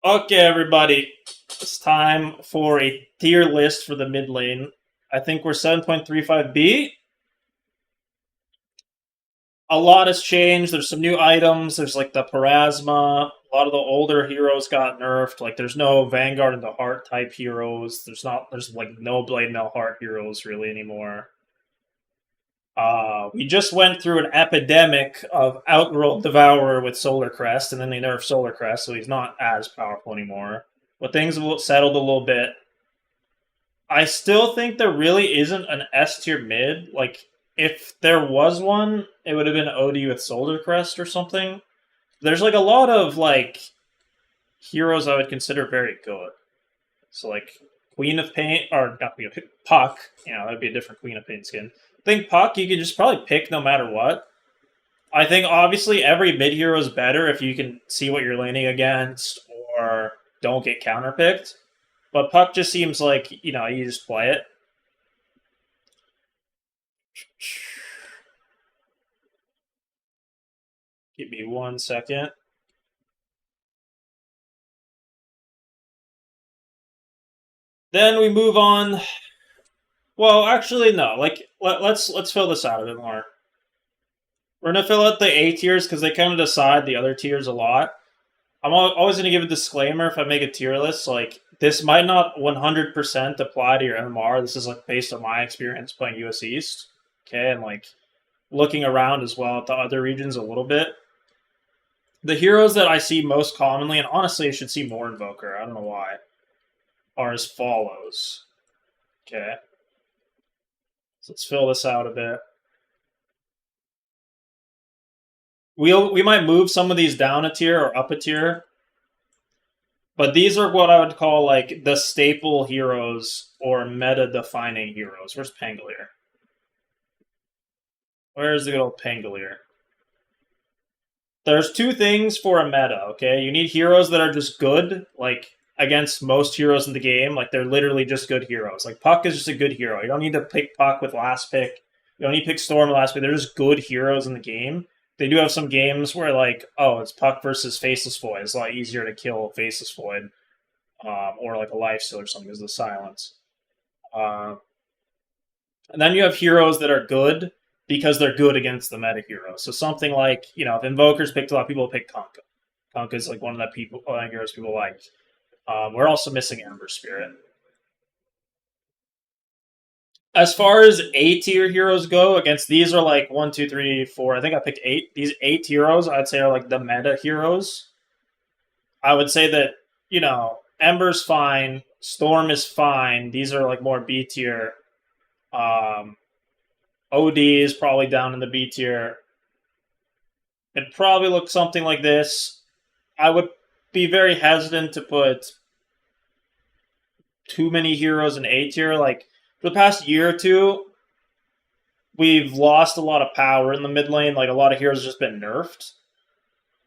Okay, everybody. It's time for a tier list for the mid lane. I think we're 7.35B. A lot has changed. There's some new items. There's like the Parasma. A lot of the older heroes got nerfed. Like there's no Vanguard and the Heart type heroes. There's like no Blade Mail Heart heroes really anymore. We just went through an epidemic of Outworld Devourer with Solar Crest, and then they nerfed Solar Crest, so he's not as powerful anymore. But things have settled a little bit. I still think there really isn't an S tier mid. Like, if there was one, it would have been OD with Solar Crest or something. There's like a lot of like heroes I would consider very good. So like Queen of Pain or not Queen of Pain, Puck. You know, that'd be a different Queen of Pain skin. I think Puck you could just probably pick no matter what. I think obviously every mid hero is better if you can see what you're laning against or don't get counterpicked. But Puck just seems like, you just play it. Give me 1 second. Then we move on. Well, actually, no. Like, let's fill this out a bit more. We're gonna fill out the A tiers because they kind of decide the other tiers a lot. I'm always gonna give a disclaimer if I make a tier list. Like, this might not 100% apply to your MMR. This is like based on my experience playing US East. Okay, and like looking around as well at the other regions a little bit. The heroes that I see most commonly, and honestly, I should see more Invoker. I don't know why, are as follows. Okay, so let's fill this out a bit. We might move some of these down a tier or up a tier, but these are what I would call like the staple heroes or meta-defining heroes. Where's Pangolier? Where's the good old Pangolier? There's two things for a meta, okay? You need heroes that are just good, like against most heroes in the game. Like they're literally just good heroes. Like Puck is just a good hero. You don't need to pick Puck with last pick. You don't need to pick Storm last pick. They're just good heroes in the game. They do have some games where like, oh, it's Puck versus Faceless Void. It's a lot easier to kill Faceless Void, or like a Lifesteal or something because of the silence. Uh, and then you have heroes that are good because they're good against the meta hero. So something like, if Invokers picked a lot of people pick Kunkka. Kunkka is like one of the heroes people like. We're also missing Ember Spirit. As far as A tier heroes go, against these are like 1, 2, 3, 4. I think I picked 8. These 8 heroes, I'd say, are like the meta heroes. I would say that, Ember's fine, Storm is fine. These are like more B tier. Um, OD is probably down in the B tier. It'd probably look something like this. I would be very hesitant to put too many heroes in A tier. Like, for the past year or two, we've lost a lot of power in the mid lane. Like, a lot of heroes have just been nerfed.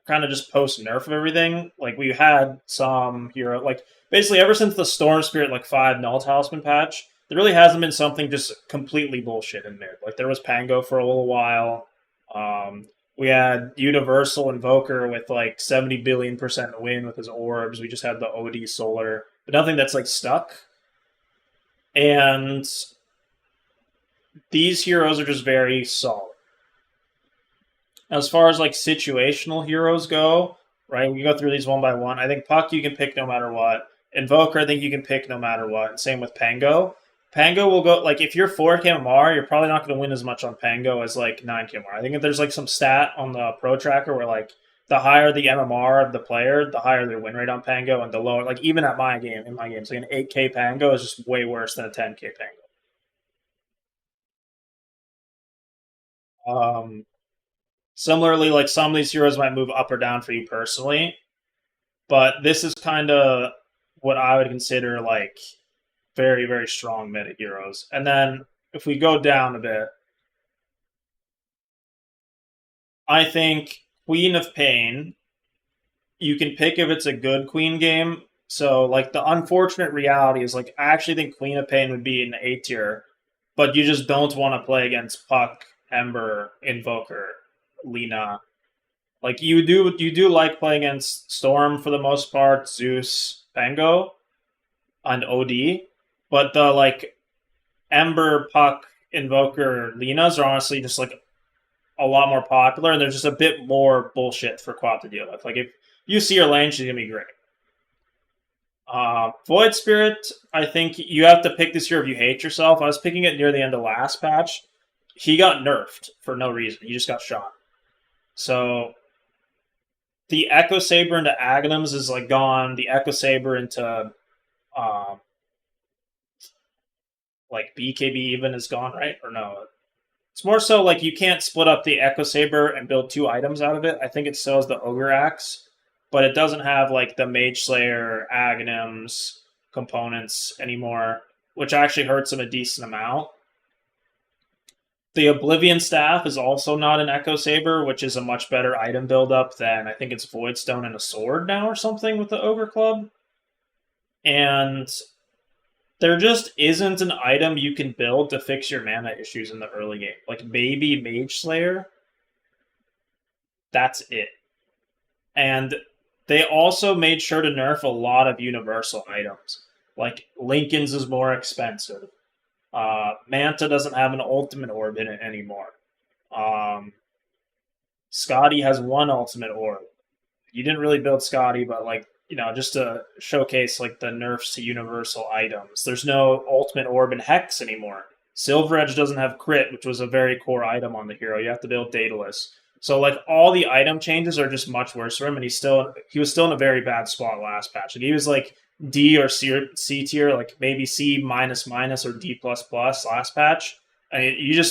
Kind of just post nerf of everything. Like, we had some hero, like, basically ever since the Storm Spirit, like, 5 Null Talisman patch, there really hasn't been something just completely bullshit in mid. Like, there was Pango for a little while. We had Universal Invoker with like 70 billion% win with his orbs. We just had the OD Solar, but nothing that's like stuck. And these heroes are just very solid. As far as like situational heroes go, right? We go through these one by one. I think Puck you can pick no matter what. Invoker, I think you can pick no matter what. Same with Pango. Pango will go like if you're 4K MMR, you're probably not going to win as much on Pango as like 9K MMR. I think if there's like some stat on the Pro Tracker where like the higher the MMR of the player, the higher their win rate on Pango, and the lower, like even at my game, in my games, like an 8K Pango is just way worse than a 10K Pango. Similarly, like some of these heroes might move up or down for you personally, but this is kind of what I would consider like very, very strong meta heroes. And then if we go down a bit, I think Queen of Pain, you can pick if it's a good Queen game. So, like, the unfortunate reality is, like, I actually think Queen of Pain would be in the A tier, but you just don't want to play against Puck, Ember, Invoker, Lina. Like you do like playing against Storm for the most part, Zeus, Pango, and OD, but the like Ember, Puck, Invoker, Linas are honestly just like a lot more popular, and there's just a bit more bullshit for Quad to deal with. Like if you see your lane, she's gonna be great. Void Spirit, I think you have to pick this year if you hate yourself. I was picking it near the end of last patch. He got nerfed for no reason. He just got shot. So the Echo Saber into Aghanims is like gone. The Echo Saber into um, like BKB even is gone, right? Or no? It's more so like you can't split up the Echo Saber and build two items out of it. I think it still has the Ogre Axe, but it doesn't have like the Mage Slayer, Aghanims components anymore, which actually hurts him a decent amount. The Oblivion Staff is also not an Echo Saber, which is a much better item buildup than I think it's Void Stone and a sword now or something with the Ogre Club. And there just isn't an item you can build to fix your mana issues in the early game. Like maybe Mage Slayer. That's it. And they also made sure to nerf a lot of universal items. Like Lincoln's is more expensive. Manta doesn't have an ultimate orb in it anymore. Scotty has one ultimate orb. You didn't really build Scotty, but like just to showcase like the nerfs to universal items. There's no ultimate orb in Hex anymore. Silver Edge doesn't have crit, which was a very core item on the hero. You have to build Daedalus. So like all the item changes are just much worse for him, and he was still in a very bad spot last patch. Like he was like D or C tier, like maybe C minus minus or D plus plus last patch. I mean,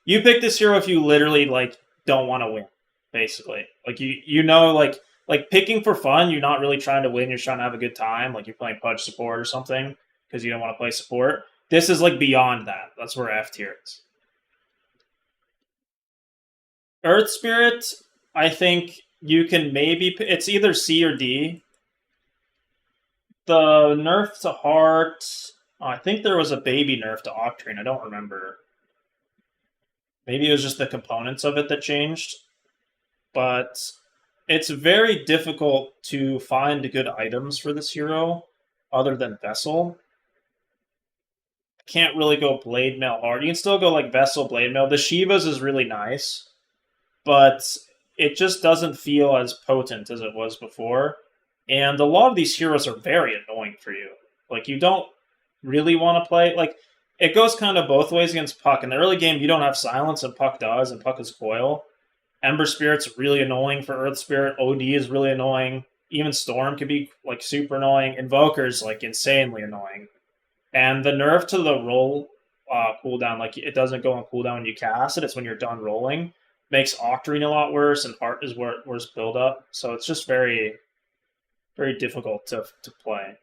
you pick this hero if you literally like don't want to win, basically. Like like picking for fun, you're not really trying to win, you're trying to have a good time, like you're playing Pudge support or something, because you don't want to play support. This is like beyond that. That's where F tier is. Earth Spirit, I think you can maybe it's either C or D. The nerf to Heart, I think there was a baby nerf to Octarine, I don't remember. Maybe it was just the components of it that changed. But it's very difficult to find good items for this hero other than Vessel. Can't really go Blade Mail hard. You can still go like Vessel, Blade Mail. The Shivas is really nice, but it just doesn't feel as potent as it was before. And a lot of these heroes are very annoying for you. Like, you don't really want to play. Like, it goes kind of both ways against Puck. In the early game, you don't have silence, and Puck does, and Puck is coil. Ember Spirit's really annoying for Earth Spirit. OD is really annoying. Even Storm can be like super annoying. Invoker's like insanely annoying. And the nerf to the roll cooldown, like it doesn't go on cooldown when you cast it, it's when you're done rolling, makes Octarine a lot worse, and Heart is worse build up. So it's just very, very difficult to play.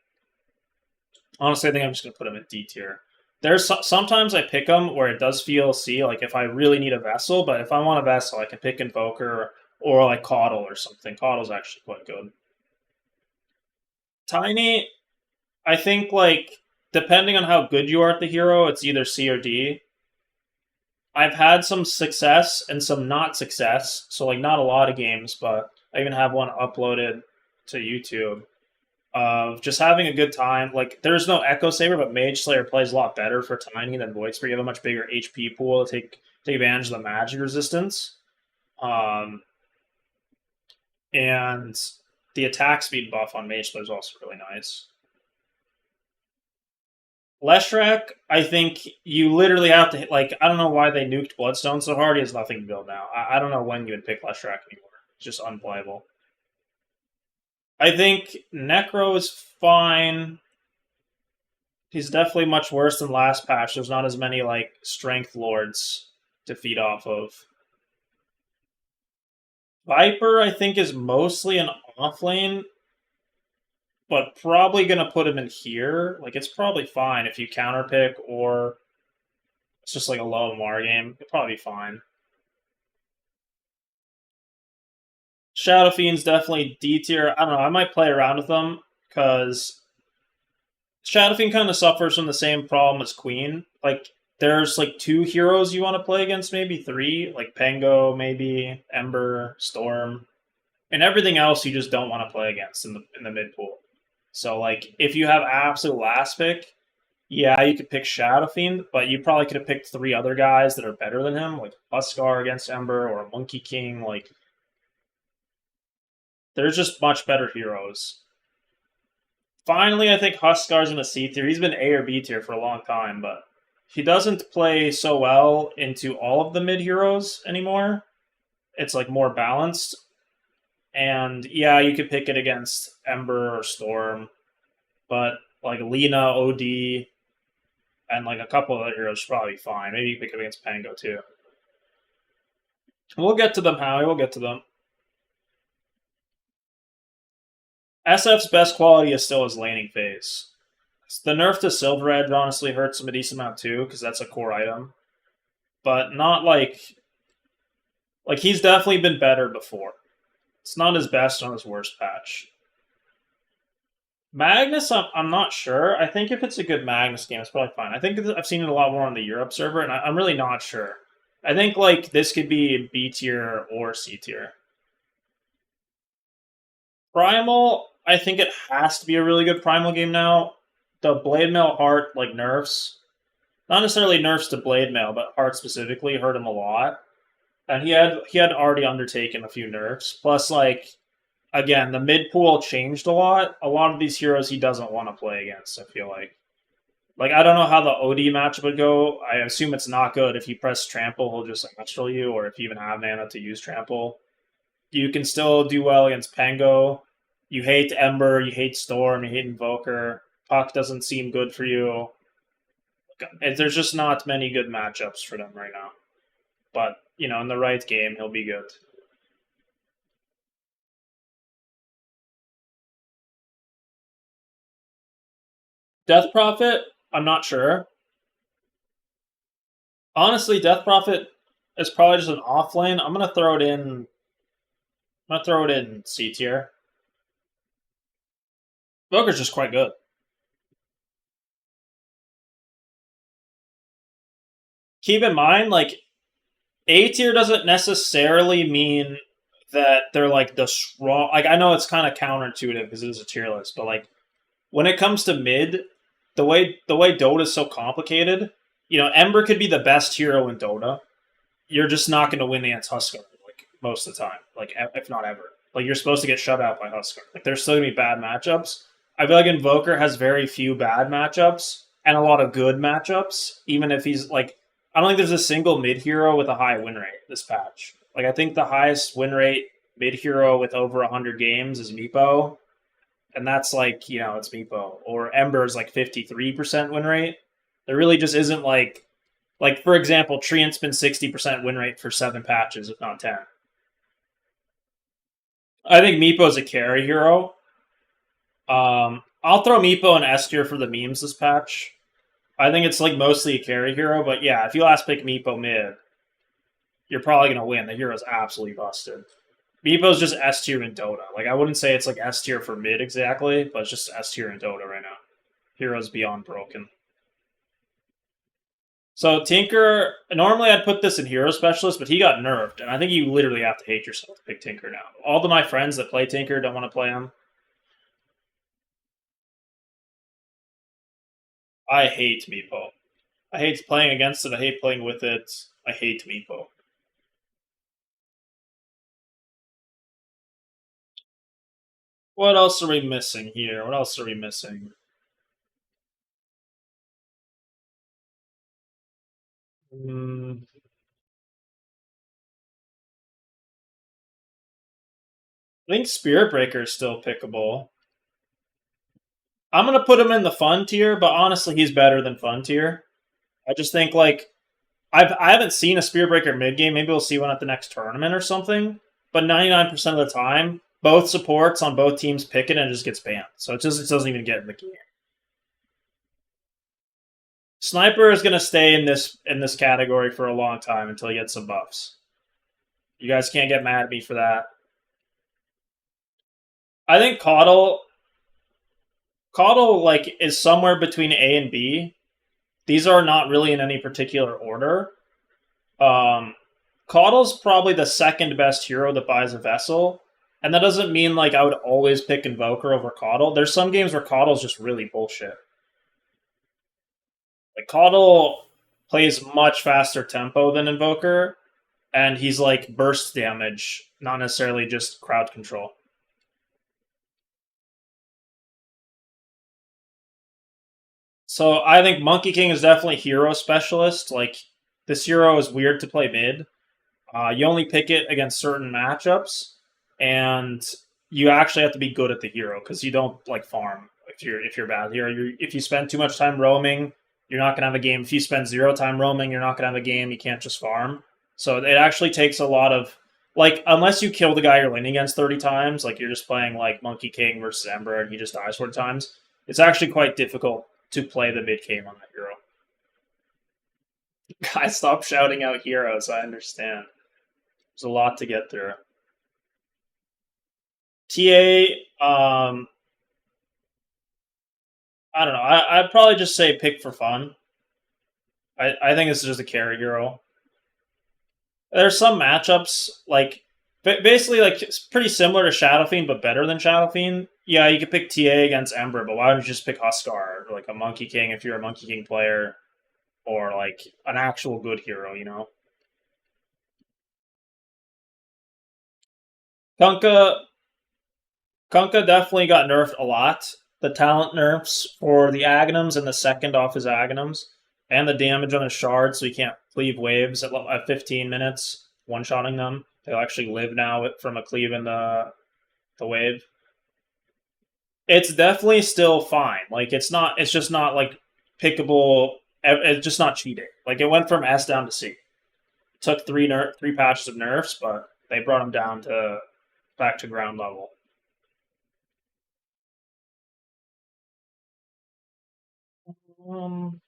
Honestly, I think I'm just going to put him at D tier. There's sometimes I pick them where it does feel C, like if I really need a Vessel, but if I want a Vessel, I can pick Invoker or like Coddle or something. Coddle's actually quite good. Tiny, I think like depending on how good you are at the hero, it's either C or D. I've had some success and some not success, so like not a lot of games, but I even have one uploaded to YouTube of just having a good time. Like, there's no Echo Saber, but Mage Slayer plays a lot better for Tiny than Void Spirit. You have a much bigger HP pool to take advantage of the magic resistance. And the attack speed buff on Mage Slayer is also really nice. Leshrac, I think you literally have to hit, like, I don't know why they nuked Bloodstone so hard. He has nothing to build now. I don't know when you would pick Leshrac anymore. It's just unplayable. I think Necro is fine. He's definitely much worse than last patch. There's not as many like strength lords to feed off of. Viper, I think, is mostly an offlane, but probably gonna put him in here. Like, it's probably fine if you counterpick or it's just like a low MR game. It'll probably be fine. Shadow Fiend's definitely D tier. I don't know. I might play around with them because Shadow Fiend kind of suffers from the same problem as Queen. Like, there's like 2 heroes you want to play against, maybe 3. Like Pango, maybe Ember, Storm. and everything else you just don't want to play against in the mid pool. So like if you have absolute last pick, yeah, you could pick Shadow Fiend, but you probably could have picked 3 other guys that are better than him, like Huskar against Ember or Monkey King. Like there's just much better heroes. Finally, I think Huskar's in a C tier. He's been A or B tier for a long time, but he doesn't play so well into all of the mid heroes anymore. It's like more balanced. And yeah, you could pick it against Ember or Storm, but like Lina, OD, and like a couple other heroes should probably be fine. Maybe you pick it against Pango too. We'll get to them, Howie. We'll get to them. SF's best quality is still his laning phase. The nerf to Silver Edge honestly hurts him a decent amount too, because that's a core item. But not like he's definitely been better before. It's not his best on his worst patch. Magnus, I'm not sure. I think if it's a good Magnus game, it's probably fine. I think I've seen it a lot more on the Europe server, and I'm really not sure. I think like this could be B tier or C tier. Primal, I think it has to be a really good Primal game now. The Blade Mail Heart like nerfs, not necessarily nerfs to Blade Mail, but Heart specifically hurt him a lot, and he had already undertaken a few nerfs. Plus, like again, the mid pool changed a lot. A lot of these heroes he doesn't want to play against. I feel like I don't know how the OD matchup would go. I assume it's not good. If you press Trample, he'll just astral you, or if you even have mana to use Trample. You can still do well against Pango. You hate Ember, you hate Storm, you hate Invoker. Puck doesn't seem good for you. There's just not many good matchups for them right now. But, in the right game, he'll be good. Death Prophet, I'm not sure. Honestly, Death Prophet is probably just an off lane. I'm gonna throw it in C tier. Invoker's just quite good. Keep in mind, like, A tier doesn't necessarily mean that they're like the strong. Like, I know it's kind of counterintuitive because it is a tier list, but like when it comes to mid, the way Dota is so complicated, Ember could be the best hero in Dota. You're just not going to win against Huskar like most of the time, like if not ever. Like you're supposed to get shut out by Huskar. Like there's still going to be bad matchups. I feel like Invoker has very few bad matchups and a lot of good matchups. Even if he's like, I don't think there's a single mid hero with a high win rate this patch. Like I think the highest win rate mid hero with over 100 games is MEEPO, and that's like it's MEEPO. Or Ember's like 53% win rate. There really just isn't like for example, Treant's been 60% win rate for 7 patches, if not 10. I think MEEPO's a carry hero. I'll throw MEEPO and S tier for the memes this patch. I think it's like mostly a carry hero, but yeah, if you last pick MEEPO mid, you're probably gonna win. The hero's absolutely busted. MEEPO's just S tier in Dota. Like I wouldn't say it's like S tier for mid exactly, but it's just S tier in Dota right now. Hero's beyond broken. So Tinker, normally I'd put this in Hero Specialist, but he got nerfed, and I think you literally have to hate yourself to pick Tinker now. All of my friends that play Tinker don't want to play him. I hate MEEPO. I hate playing against it. I hate playing with it. I hate MEEPO. What else are we missing here? What else are we missing? I think Spirit Breaker is still pickable. I'm gonna put him in the fun tier, but honestly, he's better than fun tier. I just think like I haven't seen a Spirit Breaker mid game. Maybe we'll see one at the next tournament or something. But 99% of the time, both supports on both teams pick it and it just gets banned. So it doesn't even get in the game. Sniper is gonna stay in this category for a long time until he gets some buffs. You guys can't get mad at me for that. I think Caudle like is somewhere between A and B. These are not really in any particular order. Caudle's probably the second best hero that buys a vessel, And that doesn't mean like I would always pick Invoker over Caudle. There's some games where Caudle's just really bullshit. Like Caudle plays much faster tempo than Invoker, and he's like burst damage, not necessarily just crowd control. So I think Monkey King is definitely hero specialist. Like this hero is weird to play mid. You only pick it against certain matchups, and you actually have to be good at the hero because you don't like farm if you're bad here. If you spend too much time roaming, you're not gonna have a game. If you spend zero time roaming, you're not gonna have a game. You can't just farm. So it actually takes a lot of like unless you kill the guy you're laning against 30 times, like you're just playing like Monkey King versus Ember and he just dies 40 times. It's actually quite difficult to play the mid game on that hero. Guys, stop shouting out heroes. I understand. There's a lot to get through. TA, I don't know. I'd probably just say pick for fun. I think this is just a carry hero. There's some matchups like basically like it's pretty similar to Shadow Fiend, but better than Shadow Fiend. Yeah, you could pick TA against Ember, but why don't you just pick Huskar or like a Monkey King if you're a Monkey King player, or like an actual good hero, you know? Kunkka Kunkka definitely got nerfed a lot. The talent nerfs for the Aghanims and the second off his Aghanims, and the damage on his shards, so he can't cleave waves at 15 minutes, one-shotting them. They'll actually live now from a cleave in the wave. It's definitely still fine. Like it's not. It's just not like pickable. It's just not cheating. Like it went from S down to C. It took three patches of nerfs, but they brought him down to back to ground level. Um,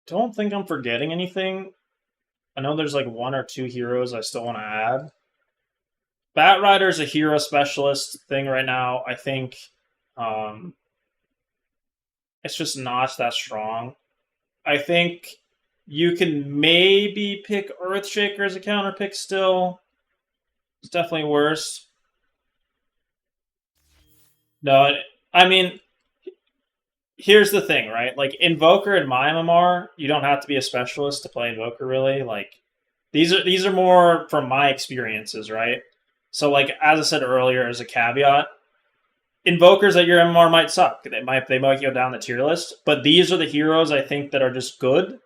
don't think I'm forgetting anything. I know there's like one or two heroes I still want to add. Batrider is a hero specialist thing right now. I think um, it's just not that strong. I think you can maybe pick Earthshaker as a counter pick still. It's definitely worse. No, I mean, here's the thing, right? Like Invoker in my MMR, you don't have to be a specialist to play Invoker really. Like these are more from my experiences, right? So like as I said earlier as a caveat, invokers at your MMR might suck. They might go down the tier list, but these are the heroes I think that are just good.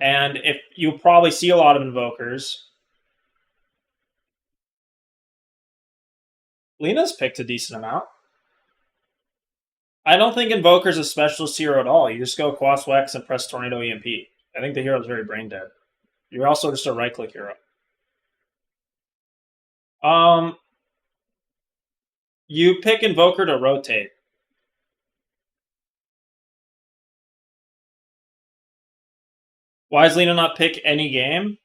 And if you'll probably see a lot of invokers, Lena's picked a decent amount. I don't think invoker's a specialist hero at all. You just go Quas Wex and press Tornado EMP. I think the hero's very brain dead. You're also just a right click hero. Um, you pick invoker to rotate. Why does Lena not pick any game?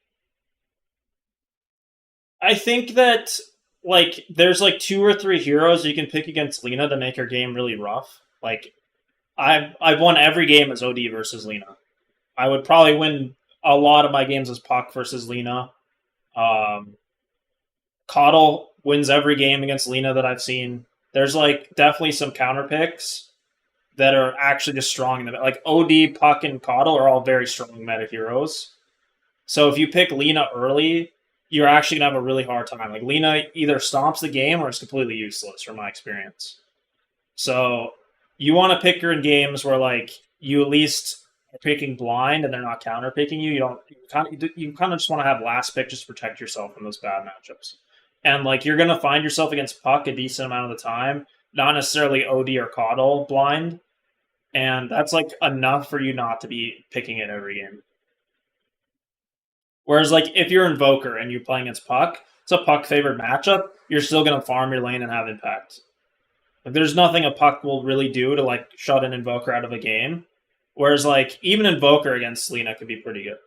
I think that like there's like two or three heroes you can pick against Lena to make her game really rough. Like I've won every game as OD versus Lena. I would probably win a lot of my games as Puck versus Lena. Um, Caudle wins every game against Lena that I've seen. There's like definitely some counter picks that are actually just strong in the like OD, Puck, and Caudle are all very strong meta heroes. So if you pick Lena early, you're actually gonna have a really hard time. Like Lena either stomps the game or it's completely useless from my experience. So you want to pick her in games where like you at least are picking blind and they're not counter picking you. You kind of just want to have last pick just to protect yourself from those bad matchups. And like you're gonna find yourself against Puck a decent amount of the time, not necessarily OD or Caudle blind, and that's like enough for you not to be picking it every game. Whereas like if you're Invoker and you're playing against Puck, it's a Puck favored matchup. You're still gonna farm your lane and have impact. Like there's nothing a Puck will really do to like shut an Invoker out of a game. Whereas like even Invoker against Lena could be pretty good.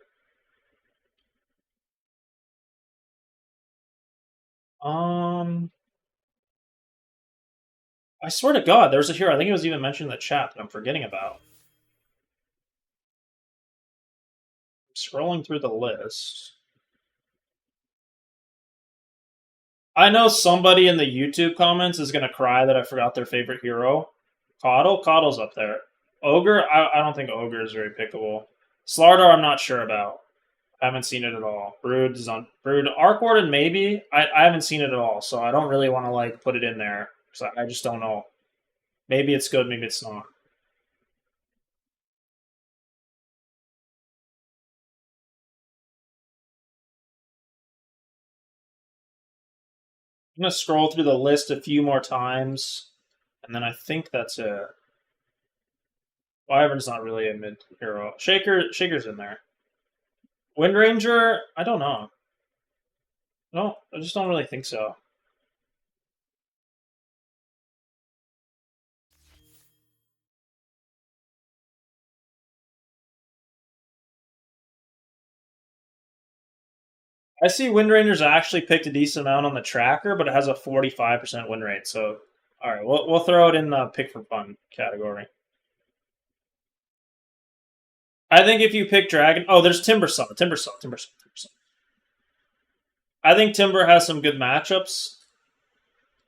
Um, I swear to God, there's a hero. I think it was even mentioned in the chat that I'm forgetting about. I'm scrolling through the list. I know somebody in the YouTube comments is gonna cry that I forgot their favorite hero. Coddle's up there. Ogre, I don't think Ogre is very pickable. Slardar, I'm not sure about. I haven't seen it at all. Brood is on Brood. Arc Warden, maybe. I haven't seen it at all, so I don't really want to like put it in there. So I just don't know. Maybe it's good, maybe it's not. I'm gonna scroll through the list a few more times, and then I think that's it. Wyvern's not really a mid hero. Shaker's in there. Wind Ranger, I don't know. No, I just don't really think so. I see Wind Ranger's actually picked a decent amount on the tracker, but it has a 45% win rate. So, all right, we'll throw it in the pick for fun category. I think if you pick Dragon, oh, there's Timbersaw. I think Timber has some good matchups.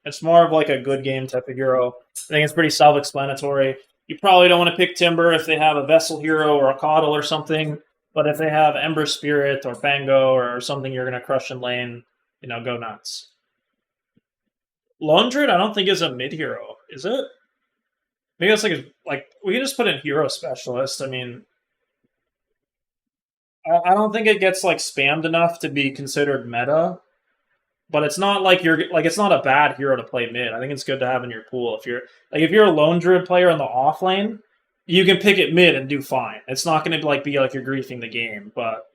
It's more of like a good game type of hero. I think it's pretty self-explanatory. You probably don't want to pick Timber if they have a Vessel hero or a Coddle or something. But if they have Ember Spirit or Fango or something you're going to crush in lane, go nuts. Londred, I don't think is a mid hero, is it? Maybe it's like we can just put in hero specialist. I mean, I don't think it gets like spammed enough to be considered meta. But it's not like it's not a bad hero to play mid. I think it's good to have in your pool. If you're a lone druid player in the off lane, you can pick it mid and do fine. It's not going to be like you're griefing the game, but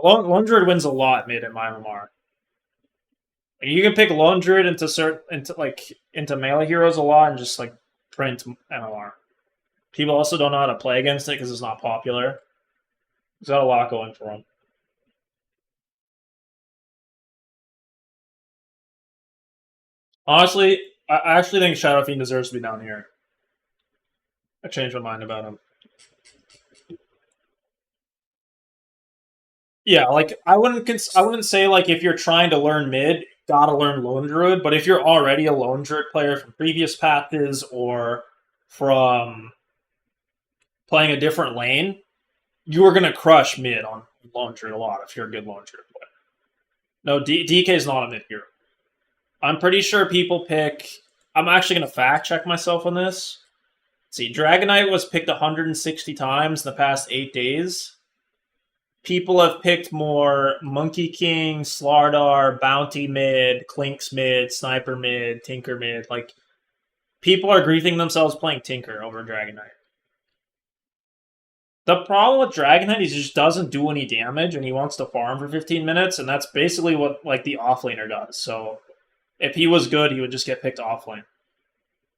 lone druid wins a lot mid in my MMR. You can pick lone druid into melee heroes a lot and just like print MMR. People also don't know how to play against it because it's not popular. It's got a lot going for them. Honestly, I actually think Shadow Fiend deserves to be down here. I changed my mind about him. Yeah, like I wouldn't say like if you're trying to learn mid, gotta learn Lone Druid. But if you're already a Lone Druid player from previous patches or from playing a different lane, you are gonna crush mid on Lone Druid a lot if you're a good Lone Druid player. No, DK is not a mid hero. I'm pretty sure people pick. I'm actually gonna fact check myself on this. Let's see, Dragonite was picked 160 times in the past 8 days. People have picked more Monkey King, Slardar, Bounty mid, Clinks mid, Sniper mid, Tinker mid. Like, people are griefing themselves playing Tinker over Dragonite. The problem with Dragonite is he just doesn't do any damage and he wants to farm for 15 minutes, and that's basically what like the offlaner does. So if he was good, he would just get picked offlane.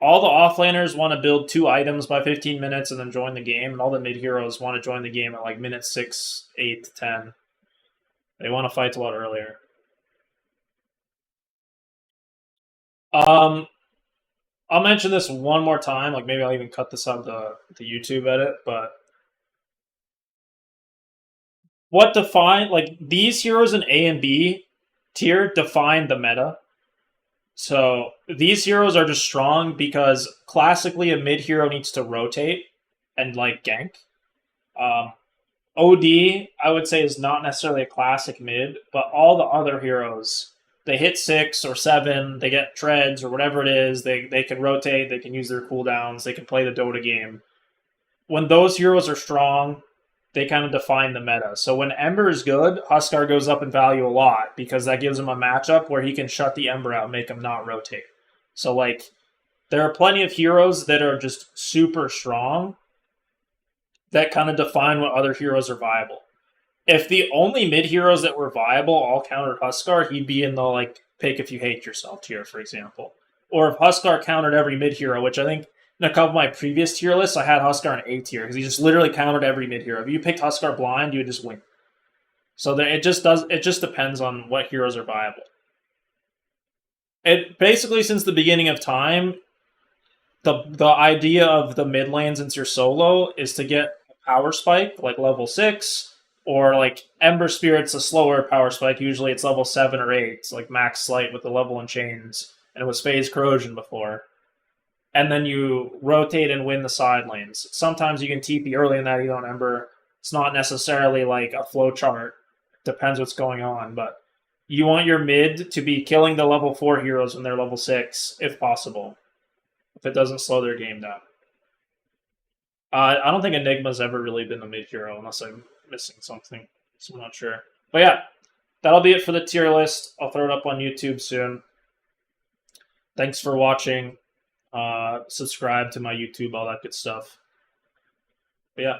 All the offlaners want to build 2 items by 15 minutes and then join the game, and all the mid heroes want to join the game at like minute 6, 8, 10. They want to fight a lot earlier. Um, I'll mention this one more time. Like maybe I'll even cut this out the YouTube edit. But what define like these heroes in A and B tier define the meta. So these heroes are just strong because classically a mid hero needs to rotate and like gank. Um, OD, I would say, is not necessarily a classic mid, but all the other heroes, they hit 6 or 7, they get treads or whatever it is, they can rotate, they can use their cooldowns, they can play the Dota game. When those heroes are strong, they kind of define the meta. So when Ember is good, Huskar goes up in value a lot because that gives him a matchup where he can shut the Ember out and make him not rotate. So like there are plenty of heroes that are just super strong that kind of define what other heroes are viable. If the only mid heroes that were viable all countered Huskar, he'd be in the like pick if you hate yourself tier, for example. Or if Huskar countered every mid hero, which I think in a couple of my previous tier lists, I had Huskar in A tier because he just literally countered every mid hero. If you picked Huskar blind, you would just win. So it just depends on what heroes are viable. It basically since the beginning of time, the idea of the mid lane since you're solo is to get a power spike like level 6 Or like Ember Spirit's a slower power spike. Usually it's level 7 or 8. It's like max slight with the level and chains. And it was phase corrosion before. And then you rotate and win the side lanes. Sometimes you can TP early in that on Ember. It's not necessarily like a flow chart. Depends what's going on. But you want your mid to be killing the level 4 heroes when they're level 6, if possible. If it doesn't slow their game down. I don't think Enigma's ever really been the mid hero, unless I'm missing something. So I'm not sure. But yeah, that'll be it for the tier list. I'll throw it up on YouTube soon. Thanks for watching. Subscribe to my YouTube, all that good stuff. But yeah.